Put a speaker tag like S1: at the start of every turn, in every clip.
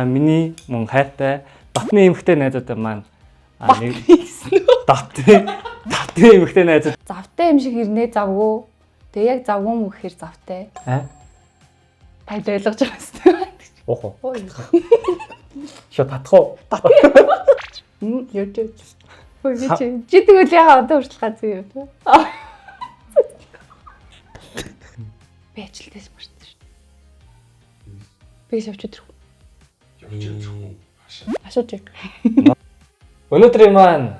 S1: миний мөн хайртай Батны эмэгтэй найзууд маань
S2: Батны гэсэн үү?
S1: Батны эмэгтэй найзууд.
S2: Завтай юм шиг ирнэ завгүй. Тэг яг завгүй мө гэхээр завтай. Танд ойлгож байгаа юм.
S1: Охо. Шо татах уу?
S2: Яа. Чи тэгвэл яга одоо хүртэл ганц юм. Би ажилтнаас мартсан шүү. Би шавч өдрөх. Ашууж.
S1: Өнөөдрийн маань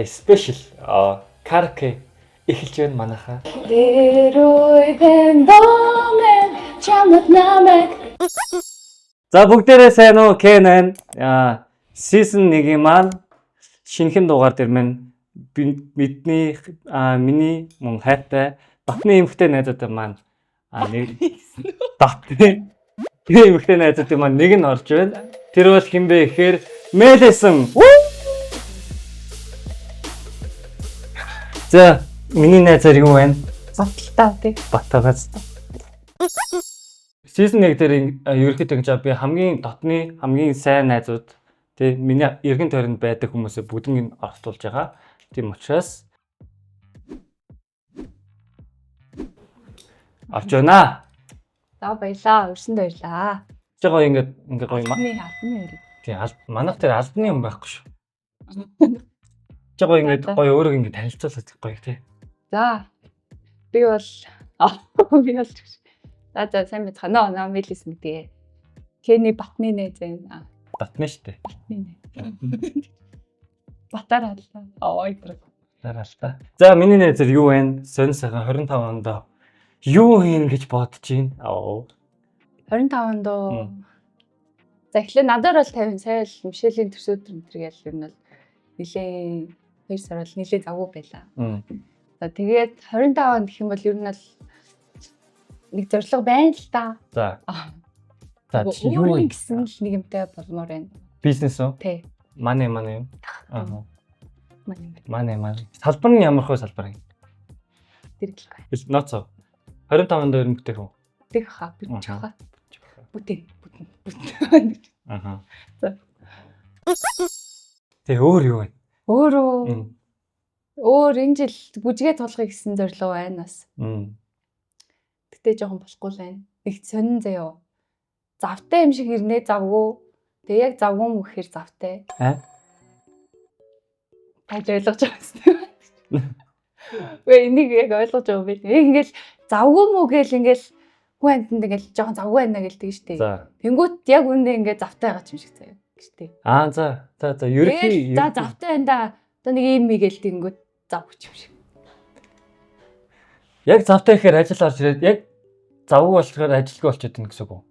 S1: спешиал караоке эхэлж байна манайхаа. За бүгдээрээ сайн уу? K9 season 1-ийн маань шинэхэн дугаар дээр маань миний мөн хайртай Батны эмэгтэй найзууд маань Батны эмэгтэй найзууд маань нэг нь орж байна. Тэр бол хэн бэ гэхээр Мэлэсэн. За миний найзаар юу вэ?
S2: Баталтай тий.
S1: Батагаас. Season 1 дээр ерөнхийдөө ингэж би хамгийн дотны хамгийн сайн найзууд тий миний эргэн тойронд байдаг хүмүүсээ бүгднийг оролцуулж байгаа. Тийм учраас орж байна.
S2: За баялаа. Өрсөнд баялаа.
S1: Жоо ингээ гоё маа.
S2: Албаны өрөө.
S1: Тий манайх тэр албаны юм байхгүй шүү. Жоо ингээ гоё өөрөө ингээ танилцуулах гоё тий.
S2: За би бол За сайн байцгаана. Наа Мэлэсэн гэдэг. Кэний Батны найз байна.
S1: Батны штэ.
S2: Батны найз. Батар аллаа. Ой тэр.
S1: Дараалта. За миний найзар юу вэ? Сонь сайхан 25 онд юу хийн гэж бодож байна?
S2: 25 онд за эхлээ надаар бол 50 сайл Мишелийн төсөөдөр энэ төр ял юм бол нилээ 2 сар бол нилээ завгүй байлаа. За тэгээд 25 онд гэх юм бол ер нь бол нэг зорилго байна л та.
S1: За. За юу
S2: гэсэн л нэг юмтай болмоор байна.
S1: Бизнес үү?
S2: Тий.
S1: Мане юм. Аа.
S2: Мане.
S1: Салбар нь ямар хөө салбар юм?
S2: Дэргэлгүй.
S1: Ноцоо. 25 онд өрмөгтэй хүн.
S2: Тэг хаа би чахаа. Бүтэн.
S1: Аха.
S2: За.
S1: Тэг өөр юу вэ?
S2: Өөр энэ жил бүжгээ тулахыг гэсэн зорилго байна бас. Гэтэ жоохон болохгүй л байна. Их сонин заяа. Завтай юм шиг ирнэ завгүй. Тэг яг завгүй мө гэхээр завтай. Танд ойлгож байгаа юм. Вэ энийг яг ойлгож байгаа юм бэ? Ингээл завгүй мө гээл ингээл хүн амтнд ингээл жоохон завгүй байна гэлдэг штеп. Тэнгүүт яг үндэ ингээд завтай байгаа юм шиг заяа. Гэжтэй.
S1: За ерөнхий.
S2: За завтай байна да. Одоо нэг юм гээл тэнгүүт завгүй юм шиг.
S1: Яг завтай гэхээр ажил орж ирээд яг завгүй болохоор ажилгүй болчиход байна гэсэн үг үү?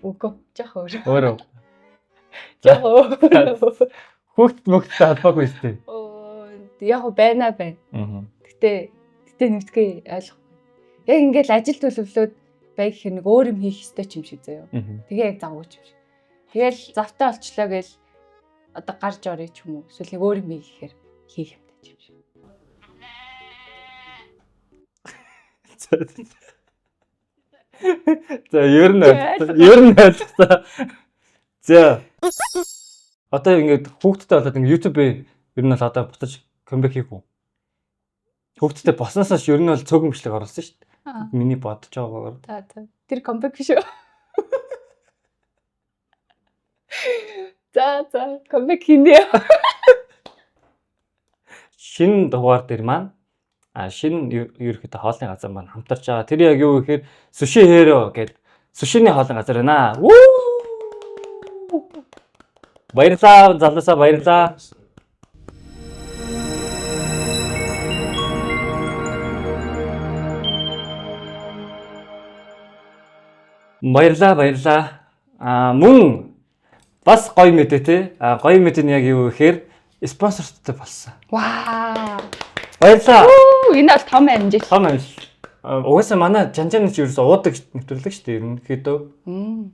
S2: Үгүй жоох
S1: өөрөө. За. Хүүхд мөхтэй албаагүй штеп.
S2: Яг байна. Гэтэ нэгтгэе ойлгохгүй. Яг ингээл ажил төлөвлөөд байг хэрэг нэг өөр юм хийх ёстой юм шиг заяа. Тэгээ яг завгүй юм шиг. Тэгэл завтай олчлоо гээл одоо гарч орё ч юм уу. Эсвэл өөр юм хийхээр хийх юмтай юм шиг.
S1: За ер нь ойлголоо. За. Одоо ингээд хүүхдтэй болоод ингээд YouTube ер нь л одоо бутаж комбек хийх үү? Хүүхдтэй босноосоо ер нь бол цөөхөмжлөг оруулсан шүү дээ. Миний бодож байгаагаар.
S2: За. Тэр комбек шүү. За комбек хийнэ.
S1: Шинэ дугаар дээр маань шинэ ерөөхдөө хоолны газар маань хамтарч байгаа. Тэр яг юу гэхээр Sushi Hero гэдэг сушины хоолны газар байна. Баярлалаа, залуусаа баярлалаа. Баярлалаа. Мөн бас гоё мэдээ те. Гоё мэдээ нь яг юу гэхээр спонсортой болсон.
S2: Вау.
S1: Баярлалаа.
S2: Энэ бол том амжилт.
S1: Том амжилт. Угаасаа манай жанжааны ч ерөөсөө уудаг нэвтрүүлэг шүү дээ. Ерөнхийдөө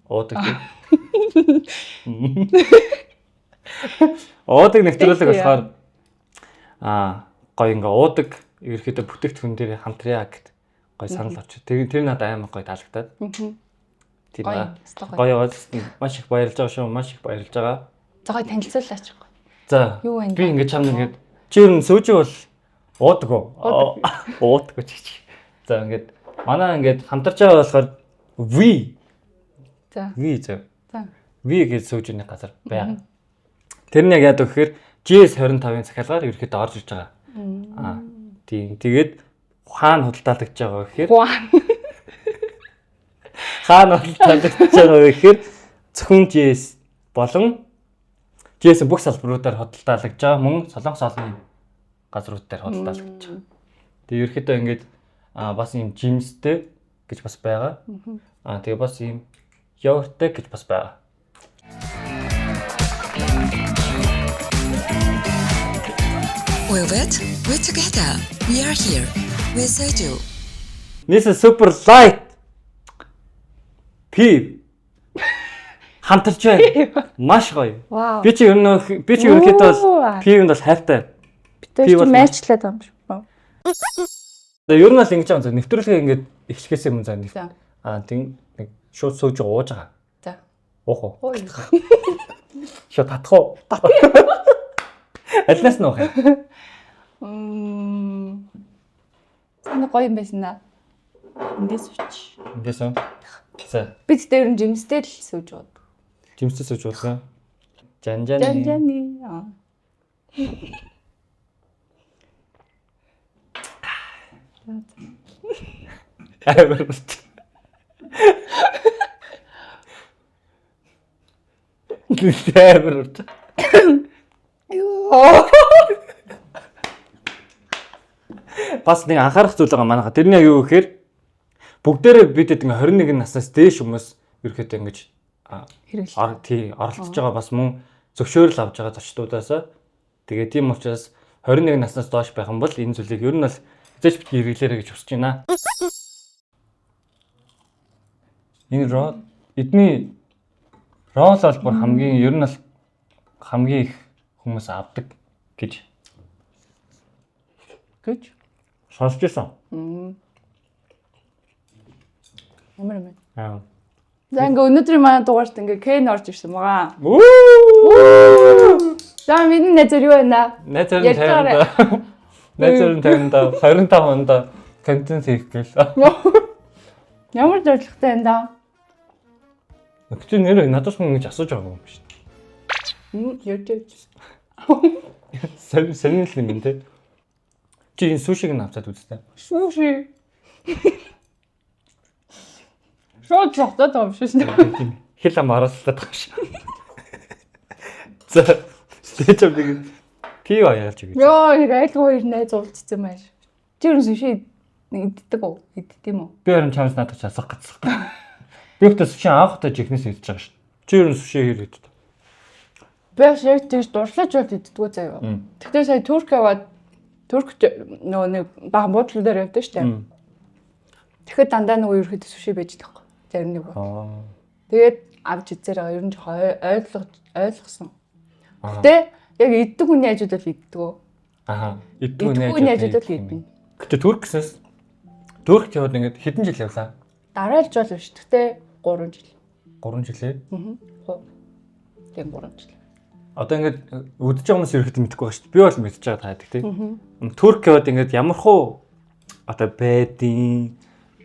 S1: уудаг. Уудаг нэвтрүүлэг болохоор гоё ингээ уудаг ерөнхийдөө бүтээгдэхүүн дээр хамтраа гэд гоё санал очив. Тэр надад амар гоё таалагдаад. Тийм
S2: Гоё.
S1: аа.
S2: Гоё.
S1: Гоё яваад маш их баярлж байгаа шүү. Маш их баярлж байгаа.
S2: За гоё танилцуулаач.
S1: За.
S2: Юу вэ?
S1: Би ингэж чамд ингэж чи ер нь сүүжиг бол уудаг уу? Уудаг ч. За ингэж манай ингэж хамтарч байгаа болохоор V.
S2: За.
S1: V зөв.
S2: За.
S1: V гэж сүүжигний газар байна. Тэр нь яг яадаг гэхээр GS25-ын захиалгаар ерөөхдөө орж ирж байгаа. Аа. Тийм. Тэгээд хаана худалдаалагдж байгаа гэхээр хаана худалдаалагдж байгаа гэхээр зөвхөн GS болон GS бүх салбаруудаар худалдаалагдж байгаа мөн Солонгос олон газрууд дээр худалдаалагдж байгаа. Тэгээд ерөөхдөө ингэж бас юм жимстэй гэж бас байгаа. Тэгээ бас юм йогурттэй гэж бас байгаа.
S3: We're together. We are here. We're Soju.
S1: This is super light. P. Хамтарч байна. Маш гоё.
S2: Вау.
S1: Би чи ерөнхийдөө бол P-нд бол хайртай.
S2: Би бол майчлаад байгаа юм шиг.
S1: Тэгээ ер нь бол ингэж байгаа. Нэвтрүүлгээ ингэж эхлэхээс өмнө за
S2: За.
S1: тийм нэг шууд сууж ууж байгаа.
S2: За.
S1: Уух уу?
S2: Ой.
S1: Шууд татах уу? Алнаас нь уух юм.
S2: Санаа гоё юм байсан аа. Эндээс үуч.
S1: Ингээс үү? За.
S2: Би тэгтээ ер нь жимстэй л сууж бод.
S1: Жимстэй сууж уулаа.
S2: Жан
S1: Жанжаны.
S2: жаны.
S1: Амар. Амар. Бас нэг анхаарах зүйл байгаа манайха. Тэрний яг юу гэхээр бүгдээрээ бид ингээ 21 наснаас дээш хүмүүс ерөөхдөө ингэж
S2: Хэрэглээ.
S1: оролцож байгаа бас мөн зөвшөөрөл авж байгаа зочдуудаасаа. Тэгээ тийм учраас 21 наснаас доош байх юм бол энэ зүйлийг ер нь бол хязгаарч битгий хэрэглээрэй гэж хүсэж байна. Энэ эдний рол бол бүр хамгийн ер нь бол хамгийн их хүмүүс авдаг гэж сонсч байсан.
S2: Ямар юм бэ?
S1: Аа.
S2: За ингээ өнөөдрийн манай дугаарт ингээ Кен орж ирсэн байгаа. За миний нэзэр юу байна?
S1: Найзаар нь 50-нд. Найзаар нь 50-нд 25-нд контент хийх гээл.
S2: Ямар зоригтой энэ да?
S1: Гэхдээ нэр надаас хүн ингэж асууж байгаа юм биш.
S2: Ярьж.
S1: Сонирхол юм те. Чи энэ сушиг нь авчаад үзтээ.
S2: Суши. Шууд зогтоод байгаа юм шиг шээ.
S1: Хэл ам арааллаад байгаа шүү. За. Тэгээд нэг пив яалч гэж.
S2: Йоо, нэг айлгой ирнэ зулцсан юм ааш. Чи юу суши иддэг үү? Иддэм үү?
S1: Би харин чамс надад ч асах гэсэн. Би өөртөө суши анхудаа жихнээс идэж байгаа шүү. Чи юу суши хэр иддэг?
S2: Би яг тийш дуршлаж бод иддгүү заяа. Тэгтээ сая Турк яваад Туркт нөгөө нэг бага буудлын дээр явдаг шүү дээ. Тэгэхэд дандаа нөгөө ерөөхдөө суши байж байгаа. Зарим нэг ба. Тэгээд авч үзээр байгаа. Ер нь жоохон ойлгосон. Гэтэ яг иддэг хүний ажууд бол иддэг.
S1: Аа.
S2: Иддэг хүний ажууд бол идэнэ.
S1: Гэтэ Туркт яваад ингээд хэдэн жил явлаа?
S2: Дараа л жол биш. Гэтэ 3 жил.
S1: 3 жилээ.
S2: Тийм 3 жил.
S1: Одоо ингээд үдчихэж байгаа хүмүүс ерөөхдөө мэдэхгүй байгаа шүү дээ. Би бол мэдчихэж байгаа таадаг тийм. Турк яваад ингээд ямархуу одоо байдیں۔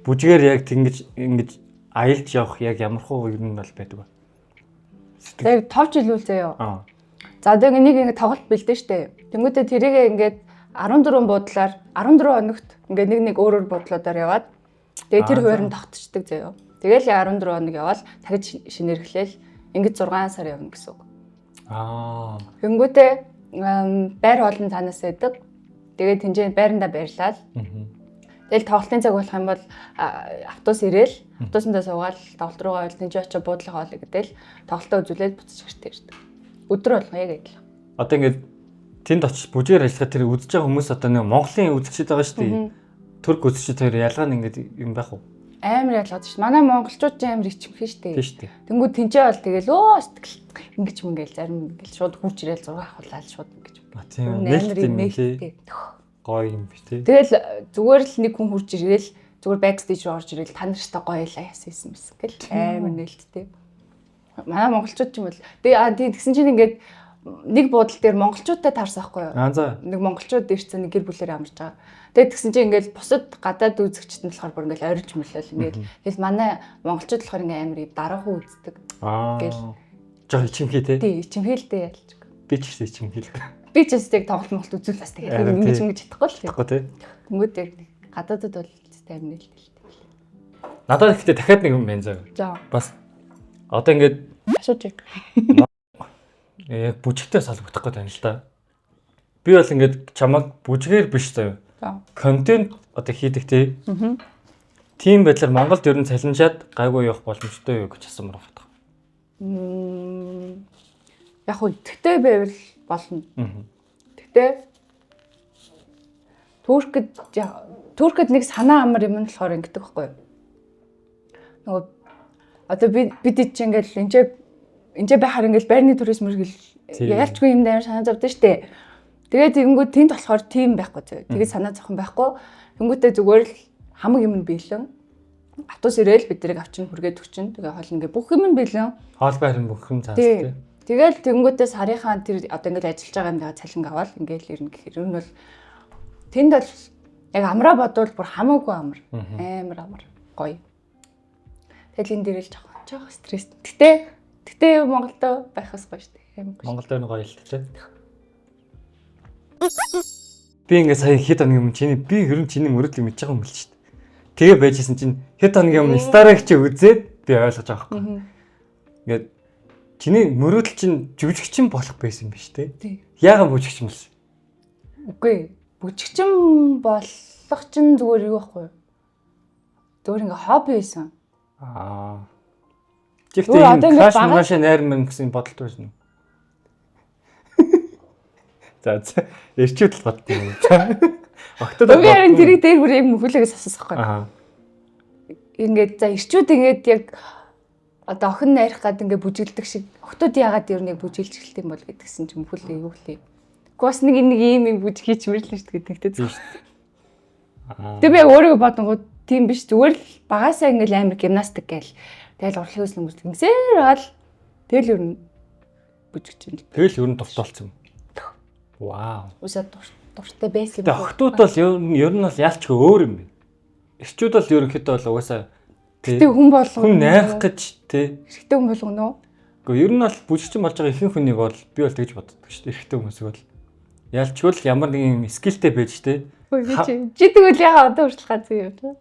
S1: Бүжгээр яг ингэж аялж явах яг ямархуу юм бол байдаг ба.
S2: Яг товч илүүл заяа.
S1: Аа.
S2: За одоо нэг ингэ тоглолт бэлдэн штэ. Тэнгүүтээ тэрийг ингээд 14 буудлаар 14 хоногт ингээд нэг өөрөөр буудлуудаар яваад тэгээ тэр хуваарь нь тогтцдаг заяа. Тэгээл 14 хоног яваад дахиж шинэрхлээл ингээд 6 сар явна гэсэн үг.
S1: Аа.
S2: Тэнгүүтээ байр хоолн цаанаас байдаг. Тэгээд тэнцээ байрандаа барьлаа. Тэгэл тоглолтын цаг болох юм бол автобус ирээл автобусандаа суугаад тоглолт руугаа ойл тэнцээ очиж буудлын хоол гэдэл тоглолтоо үзүүлээд буцаж гэртээ ирдэг. Өдөр болгоо яг адилхан.
S1: Одоо ингээд тэнд очиж бүжгээр ажиллахад тэр үзэж байгаа хүмүүс одоо нэг Монголын үзэгчид байгаа шүү дээ. Турк үзэгчид хоёр ялгаа нь ингээд юм байх уу?
S2: Амар ялгаад шүү. Манай монголчууд ч амар ичмхэн шүү дээ.
S1: Тийм шүү дээ.
S2: Тэнгүүд тэнцээ бол тэгэл өө сэтгэл ингэж мэнгээл зарим ингээл шууд хурж ирээл 6 хулаал шууд ингэж.
S1: Тийм нээлт юм тий. Гоё юм биш тий.
S2: Тэгэл зүгээр л нэг хүн хурж ирээл зүгээр backstage руу орж ирэл та нартай гоё яасан юмсэн гэл амар нээлттэй. Манай монголчууд ч юм бол тийм тэгсэн чинь ингээд нэг буудлын дээр монголчуудтай таарсан байхгүй юу?
S1: За.
S2: Нэг монголчууд ирсэн нэг гэр бүлээр амарч байгаа. Тэгээд тэгсэн чинь ингээд бусад гадаад үзэгчд нь болохоор бүр ингээд орж мөлөөл ингээд тэгэл манай монголчууд болохоор ингээд амар дараахан үздэг.
S1: Гэл жоо ичимхий те.
S2: Тий, ичимхийлтэй ялч.
S1: Би ч гэсэн ичимхийлдэг.
S2: Би ч гэсэн тоглолт үзүүл бас тэгээд ингэж чадахгүй л.
S1: Тэгэхгүй те.
S2: Тэнгүүд яг гадаадд бол амар нээлттэй.
S1: Надад ихтэй дахиад нэг юм байна заа.
S2: За.
S1: Бас одоо ингээд
S2: асууж.
S1: Яг бүжигтэй салбагдах гэдэг юм л да. Би бол ингээд чамаг бүжгээр биш заяа.
S2: За.
S1: Контент одоо хийдэг тий. Тийм байдлаар Монголд ер нь цалинжаад гайгүй явах боломжтой юу гэж асуумаар байна.
S2: Яг уу итгэвтэй байвал болно. Тэгтээ Туркэд нэг санаа амар юм нь болохоор ингэдэг байхгүй юу? Нөгөө одоо бид чинь ингээл энд байхаар ингээл байрны туризм мөргөл ялчгүй юм дээр санаа зовдсон шүү дээ. Тэгээд тэгэнгүүт тэнд болохоор тийм байхгүй зөө. Тэгээд санаа зовхон байхгүй. Тэнгүүтээ зүгээр л хамаг юм биелэн автобус ирээл бид нарыг авчин хүргээд өгчин. Тэгээ хоол ингээ бүх юм биелэн.
S1: Хоол байрын бүх юм цаас тий.
S2: Тэгэл тэнгүүтээ сарынхаа тэр одоо ингээ ажиллаж байгаа юм даа цалин аваад ингээл ирнэ гэхээр энэ бол тэнд бол яг амраа бодвол бүр хамаагүй амар. Амар амар гоё. Тэгэл энэ дээр л жоох стресс. Гэтэ Монголд байхаас гоё шүү дээ.
S1: Монголд байна гоё л тий. Би ингээ сая хэд хоног юм би ер нь чиний мөрөдл мэдж байгаа юм л шүү дээ. Тэгээ байжсэн чинь хэд хоног юм стараг чи үзээд би ойлгож байгаа байхгүй. Ингээд чиний мөрөдл чинь жүжигчин болох байсан юм биш үү? Яагаад бүжигчин болсон?
S2: Үгүй бүжигчин болох чинь зүгээр юу байхгүй юу? Зүгээр ингээ хобби байсан.
S1: Тэгтээ энэ краш маш найр мэн гэсэн бодолтой байсан уу? За эрчүүд л бод юм. Октод
S2: би харин тэрийг дээр бүр яг хүлээгээс асуусан байхгүй. Ингээд за эрчүүд ингээд яг одоо охин найрах гад ингээд бүжиглдэг шиг октод яагаад ер нь яг бүжиглж эхэлт юм бол гэдгсэн чинь хүлээ юу хлээ. Гос нэг ийм юм бүж хийч мэрлээ шүү дээ тэгтээ зү шүү дээ. Тэг би яг өөрийгөө бодонгууд тийм биш зүгээр л багасаа ингээд амар гимнастик гээл. Тэгэл урлагийн үзлэн бүжиг ингэсээр бол тэгэл ер нь бүжигч юм.
S1: Тэгэл ер нь дурталцсан юм. Вау.
S2: Усаа дуртай байсан юм.
S1: Тэг охтууд бол ер нь бол ялчгүй өөр юм байна. Эрчүүд бол ерөнхийдөө бол угаасаа
S2: Гэтэ хүн болгоно.
S1: Хүн найрах гэж тий.
S2: Эрэгтэй хүн болгоно уу?
S1: Гэхдээ ер нь бол бүжигчин болж байгаа ихэнх хүнийг бол би бол тэгж боддог шүү дээ. Эрэгтэй хүмүүсийг бол ялчгүй л ямар нэгэн скиллтэй байж тий.
S2: Чи тэгвэл яга одоо хүртэл гац юм тий.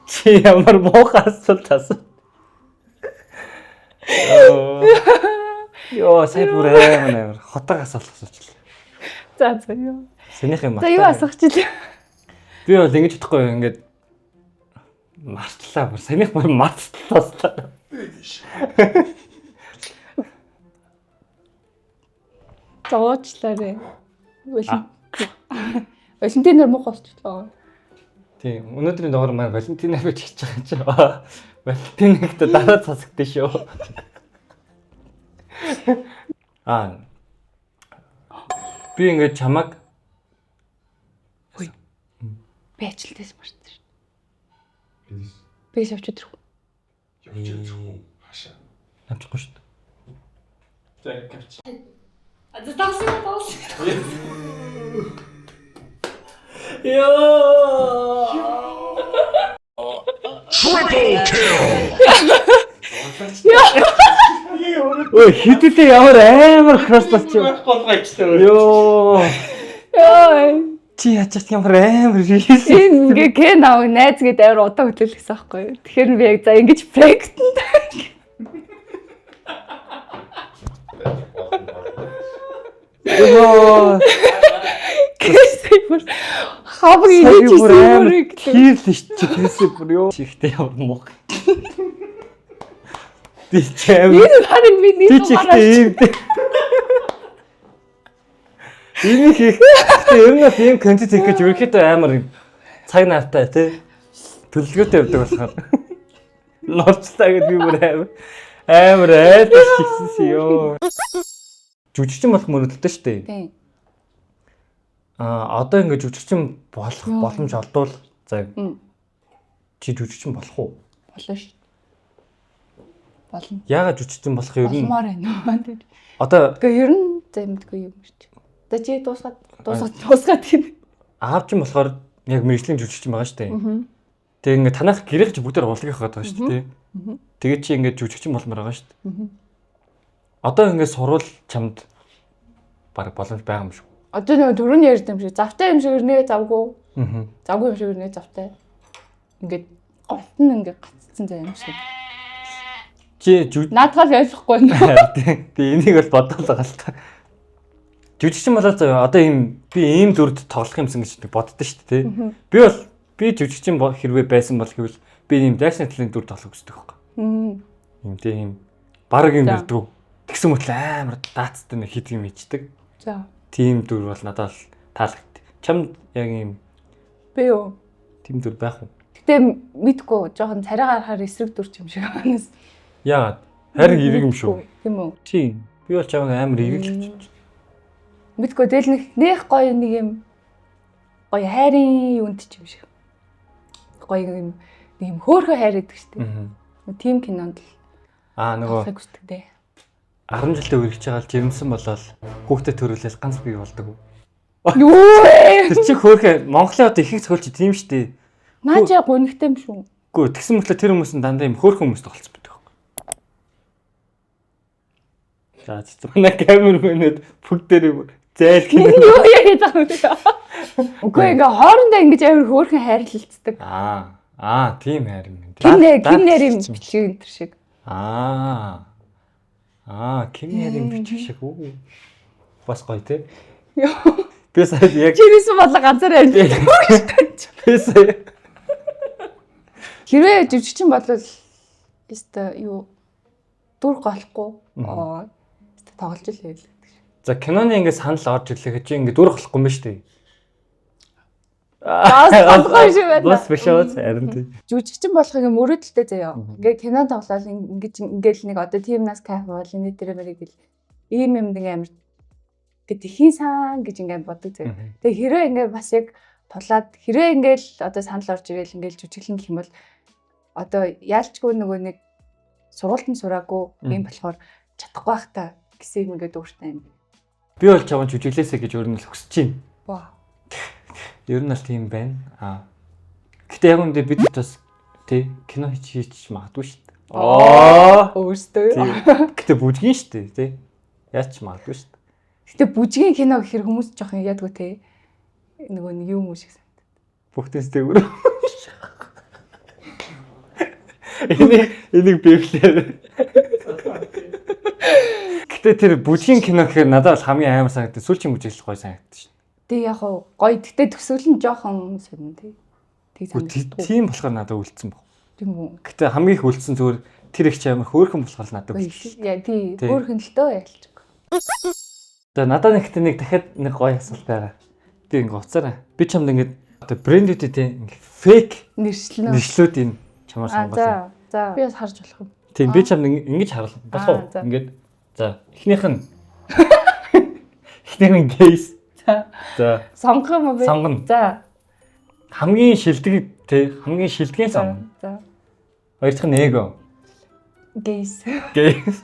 S1: Чи ямар муухай асуулт асуу. Йоо, сая бүр амар хотог асуулт асуучлаа.
S2: За ёо.
S1: Сэнийх юм аа.
S2: За юу асуух чи лээ.
S1: Би бол ингэж бодохгүй ингээд мартлаа бүр сэнийх бүр мартлаа.
S2: Зоочлаарэ. Валентин нар муухай болчихлоо.
S1: Тийм, өнөөдрийн дугаар маань Валентин байж хийж байгаа чинь. Валентинэгт дараа цацгдээ шүү. Би ингээд чамаг
S2: Би ажилтнаас марсан шүү. Би шавч өдрөх.
S4: Хашаа.
S1: авчихгүй шүү дээ.
S4: За гэрч.
S2: Таас.
S4: Triple kill.
S1: Ой, хитэдээ ямар амар кросс болчих. Ёо. Чи ячаад ямар амар хийсэн.
S2: Ингээ кен аав найз гээд амар удаа хөтлөлсөн байхгүй юу. Тэгэхээр би яг за ингэж практикт.
S1: Ёо.
S2: Хавг хийж ирсэн.
S1: Хийлээ чи хийсэн бүр ёо. Чихтэй ямар мух. Би чам.
S2: Энэ харин би нэг
S1: чихтэй. Энийг хийх. Ер нь тийм контент хийх гэж ерөөхдөө амар цаг навтай тий. Төлөвлөгөөтэй явдаг болохоор. Норцлаа гэдэг би бүр амар айлтгийсэн ёо. Жүжигчин болох мөрөдөлтөө шүү дээ.
S2: Тийм.
S1: Одоо ингээд жүжигчин болох
S2: Йоо.
S1: боломж олдвол за чи жүжигчин болох уу?
S2: Болно шүү. Болно.
S1: Яагаад жүжигчин болох юм ер нь?
S2: Болмоор байна.
S1: Одоо
S2: Гэхдээ ер нь за мэдгүй юм шүү. Одоо чи дуусгаад гин.
S1: аавч юм болохоор яг мэрэгжлийн жүжигчин байгаа шүү дээ. Тэгээ ингээд танах гэрэх чи бүгдээр урлагийнх байгаа шүү дээ. Тэгээ чи ингээд жүжигчин болмоор байгаа шүү дээ. Одоо ингээд сурвал чамд баг боломж байгаа юм шүү.
S2: Одоо нэг дөрөв ярьд юм шиг завтай юм шиг өрнөө завгүй. Завгүй юм шиг өрнөө завтай. Ингээд голт нь ингээд гаццсан зай юм шиг.
S1: Чи
S2: Наадхаар ойлгохгүй нөө.
S1: Тэгээ энийг бол бодоол байгаа л та. Жүжигчин болоод заяа одоо би ийм дүрд тоглох юмсан гэж боддоо шүү дээ. Би жүжигчин хэрвээ байсан бол гэвэл би ийм дайсны талын дүр тоглох үздэг байхгүй. Ийм тийм баг юм ярьдаг. Тэгсэн мэт амар даацтай нэг хит юм хийдэг.
S2: За.
S1: Тийм дүр бол надад таалагддаг. Чамд яг ийм
S2: Би юу?
S1: тийм дүр байх уу?
S2: Гэтэ мэдгүй жоохон царай гарахаар эсрэг дүрч юм шиг байна.
S1: Яагаад? Харин эерэг юм шүү.
S2: Тийм үү?
S1: Тийм. Би бол чамайг амар эерэг л хэлж.
S2: Мэдгүй тэгэл нэх гоё нэг юм гоё хайрын юунд ч юм шиг. Гоё юм нэг юм хөөхөө хайр гэдэг шүү дээ. Тийм кинонд л
S1: Нөгөө
S2: тоглохыг хүсдэг дээ.
S1: 10 жилдээ үргэлж байгаа л жирэмсэн болол хүүхдэд төрүүлээс ганц бий болдог.
S2: Юу вэ?
S1: Тэр чи хөөхөө Монголын одоо ихийг цогцолч тийм шүү дээ.
S2: Наача гонхтой юм шүү.
S1: Үгүй тэгсэн мэтлээ тэр хүмүүс нь дандаа юм хөөхөн хүмүүс тоглолцсон байдаг. За цэцмэнэ камермэнэд бүгд дээр зайл гэнэ.
S2: Юу яриад байгаа юм бэ? Үгүй ингээ хоорондоо ингэж амар хөөхөн хайрлалцдаг.
S1: Тийм хайр юм.
S2: Ким нэрийн бичлэг энэ төр шиг.
S1: Ким нэрийн бичлэг шиг үү? Бас гоё те.
S2: Яа.
S1: Би сая яг
S2: Чирээс бодлоо ганцаараа амьд.
S1: би сая
S2: Хэрвээ жүжигчин болвол өстө юу дүр голохгүй өстө тоглож л байл.
S1: за киноны ингэ санал орж ирлээ чи ингэ дүр болохгүй юм ба штэ.
S2: Бас голгой шиг байна.
S1: Бас биш үү харин тийм.
S2: Жүжигчин болохыг мөрөөдөлтэй заяа. Ингээ кино тоглоод ингээл нэг одоо тимнаас кайф бол энэ дээр мэрэг гэл ийм юмд ингээ амар гэдэг хийн сан гэж ингээ боддог заяа. Тэгээ хэрвээ ингээ бас яг тулаад хэрвээ ингээл одоо санал орж ирээл ингээл жүжиглэн гэх юм бол одоо яалчгүй нөгөө нэг сургуультанд сураагүй юм болохоор чадахгүй байх та гэсэн юм ингээд ууртай юм.
S1: Би бол чаван жүжиглээсэ гэж өөр нь л хүсэж байна.
S2: Вау.
S1: Ер нь л тийм байна. Гэтэ яг үндэ бид бас тий кино хийж магадгүй шүү дээ.
S2: Өөртөө юу?
S1: Гэтэ бүжгийн шүү дээ тий. Яаж ч магадгүй шүү дээ.
S2: Гэтэ бүжгийн кино гэхэр хүмүүс жоох яадгүй те. Нөгөө нэг юм уу шиг санагдав.
S1: Бүгдээс дээгүүр. Энийг биеглээ. Гэтэ тэр бүжгийн кино гэхээр надад бол хамгийн амар санагдав. Сүүлчийн бүжиглэл гоё санагдав шүү.
S2: Тэг яг гоё. Гэтэ төсөөл нь жоохон сонин тий. Тэг санагдав.
S1: Тийм болохоор надад үлдсэн баг.
S2: Тийм үү.
S1: Гэтэ хамгийн их үлдсэн зүгээр тэр их ч амар хөөрхөн болохоор надад үлдсэн.
S2: Яа тий. Хөөрхөн л дөө ялч.
S1: За надад нэг дахиад нэг гоё асуулт байгаа. Би ингээ уцаараа. Би чамд ингээд одоо брэндүүдтэй тийм ингээ фейк нэршлүүд энэ чамаар сонгосон.
S2: За. Би бас харж болох юм.
S1: Тийм би чамд ингэж харуулах болох уу? Ингээд за эхнийх нь гейс. За.
S2: Сонгох юм бэ?
S1: Сонгоно.
S2: За.
S1: Хамгийн шилдэгэн сонгоно.
S2: За.
S1: Хоёр дахь нь эго.
S2: Гейс.
S1: Гейс.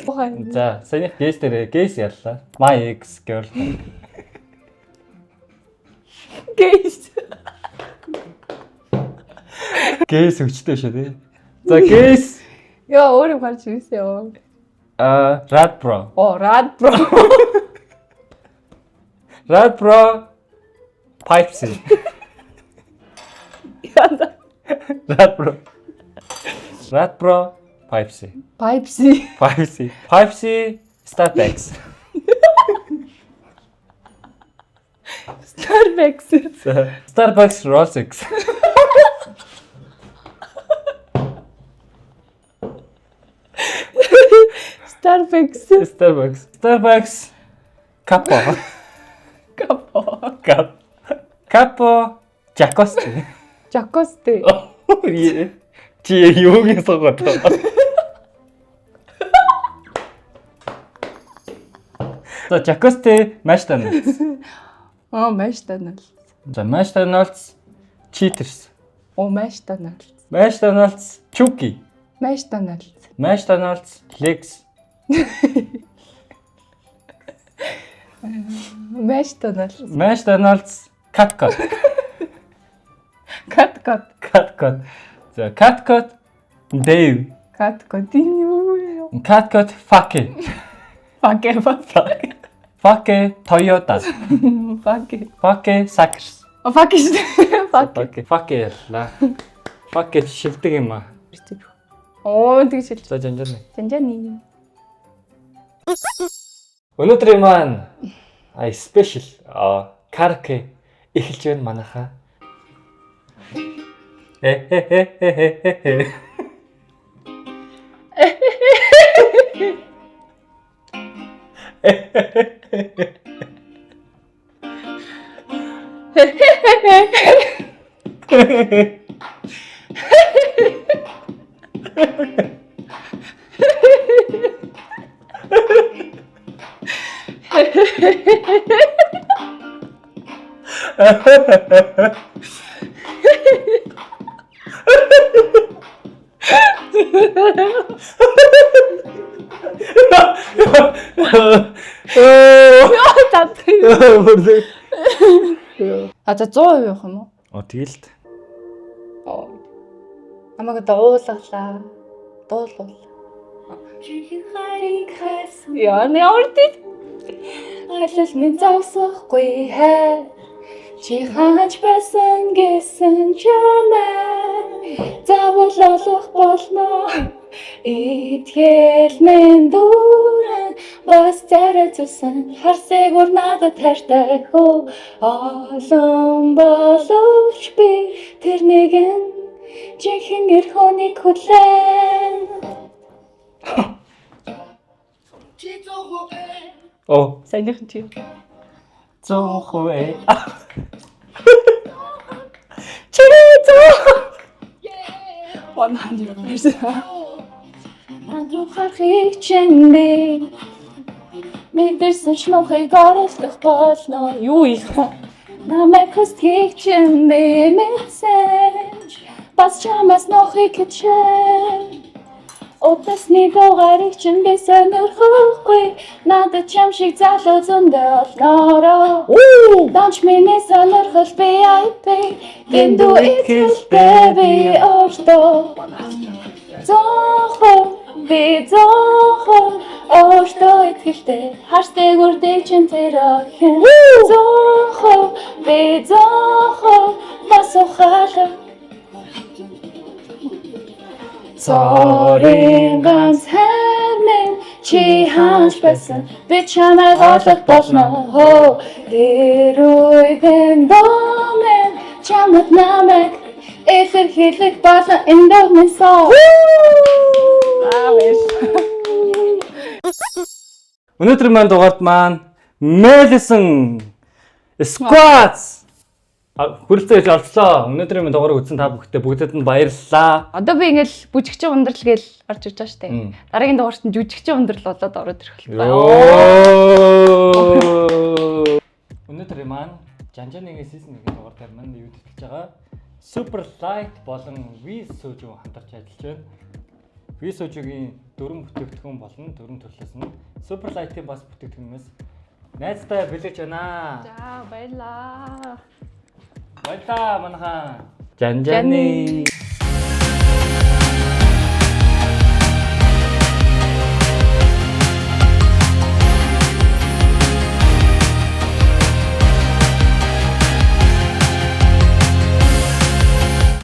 S2: Бохай.
S1: За, саяны гейс дээр гейс яллаа. My ex girl.
S2: Гейс.
S1: Гейс өчтэй шүү дээ. За, гейс.
S2: Яа, өөр юм гарч ирсэн ёо.
S1: Rad bro.
S2: Rad bro.
S1: Rad bro. Pipesy.
S2: Яа.
S1: Rad bro. Rad bro. Pipesy. Pipesy. Starbucks. Starbucks Rolex. Starbucks. Capo. Jackosti. Чи юугийн согоод За Жакосте Машдоналдс.
S2: Макдоналдс.
S1: За Машдоналдс Cheaters.
S2: Макдоналдс.
S1: Машдоналдс Chucky.
S2: Макдоналдс.
S1: Машдоналдс Lex.
S2: Макдоналдс.
S1: Машдоналдс CatCat.
S2: Каткот.
S1: CatCat. За CatCat Dave.
S2: Каткот. Энэ юу вэ?
S1: CatCat Fake.
S2: Факе.
S1: Fake Toyota.
S2: Факе.
S1: Fake Sackers.
S2: Факе шүү. Факе.
S1: Fake ярлаа. Fake шилдэг юм аа.
S2: Оо тэгж хэлж.
S1: За жанжааны.
S2: Жанжааны.
S1: Өнөөдрийн маань special караоке эхэлж байна манайхаа.
S2: А за 100% явах юм уу?
S1: Тэгэлд.
S2: Намайг дуулгалаа. Дуулуул. Яа, не ордит. Аль минь завсахгүй хэ. Чи хаач байсан гэсэн чамаа. Завул олох болно. Итгэл минь дүүрэн бас зарцсан харсыг ур надад тартай хөө. Олон боловч би тэр нэгэн жинхэнэ эр хүнийг хүлээн. Сайнхан чи.
S1: 100%.
S2: Чи 100%. Мандрахыг чимээ. Мэдэрсэн ч мохыг оруулах болно. Юу их. Намайг хүсгийг чимээ мэдсэн. Бас чамаас нохыг хичээ. Утасны дугаарыг чинь би сонирхохгүй. Надад чам шиг залуу зөндөө олноороо. Данч миний сонирхол VIP. Дэндүү ихтэй би орто. Зохо орто ихтэй. Харстай үрдэй чин тэр охин. Зохо бас ухаалаа. Зорин ганц хэрмэн чи хаач байсан би чамайг олох болно. Тэр үеийн домэн чамд намайг эхлэх болно энэ домэн соо.
S1: Өнөөдрийн маань дугаард маань Madison Squads хүрэлцэн хийж олцлоо. Өнөөдрийн минь дугаарыг үзсэн та бүгдэд нь баярлалаа.
S2: Одоо би ингээл бүжигчин ундрал гээл орж иж байгаа штэ. Дараагийн дугаарт нь жүжигчин ундрал болоод ороод ирэх болтой.
S1: Өнөөдрийн маань Жанжаныгийн season 1-ийн дугаар дээр маань юу хэлж байгаа? Super Light болон V Soju хамтарч ажиллаж байна. V Soju-гийн дөрвөн бүтээгдэхүүн болон дөрвөн төрлөөс нь Super Light-ийн бас бүтээгдэхүүнээс найзтай бэлэж байна.
S2: За баярлаа.
S1: Баярлалаа манайхаа. Жанжаны